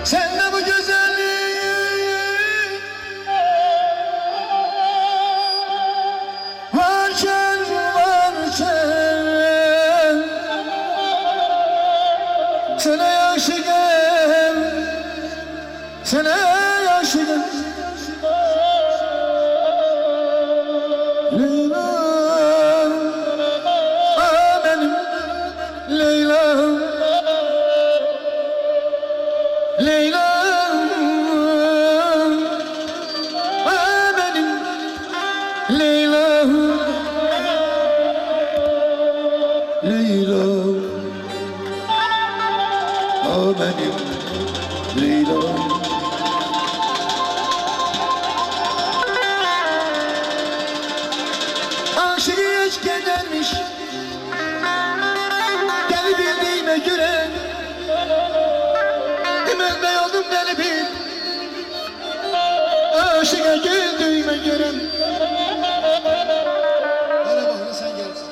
Sen de bu güzelliği varken sana yaşıgım, sana yaşıgım Leyla, benim Leyla'm, Leyla, benim Leyla, Leyla, benim Leyla. Aşık hiç kedermiş, deli bildiğime göre Emelde oldum deli bil, aşığa güldüğüme göre. Hele bakın sen gelsin.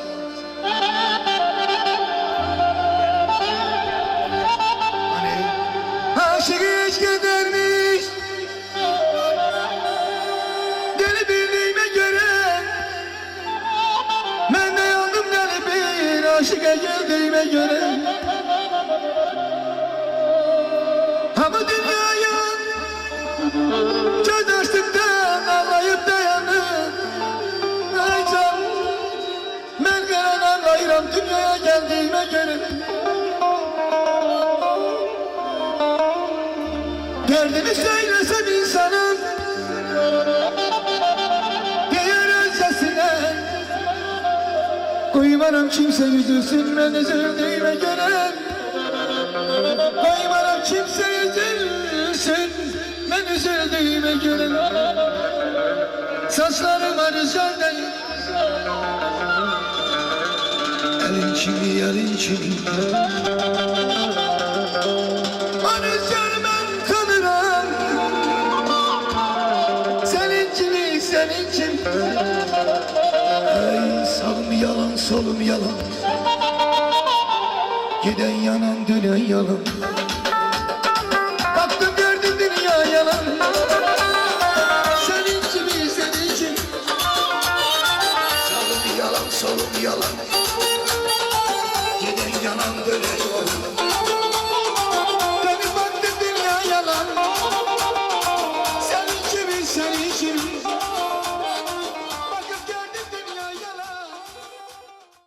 Hani aşık hiç kedermiş, deli bildiğime göre ben de yandım deli bir aşığa geldiğime göre. Ama dünyaya göz açtıktan ağlayıp dayanıp ay can, ben gelen anlayıram dünyaya geldiğime göre. Derdini söylesem insanım değer özesine, koymaram kimse üzülsün ben üzüldüğüme göre. Koymaram kimse üzülsün ben üzüldüğüme göre. Saçlarıma rüzgar değil, elin çivi elin çivi. O rüzgar ben tanırım, senin çivi senin çivi. Ay sağım yalan solum yalan, giden yanan dönen yalan.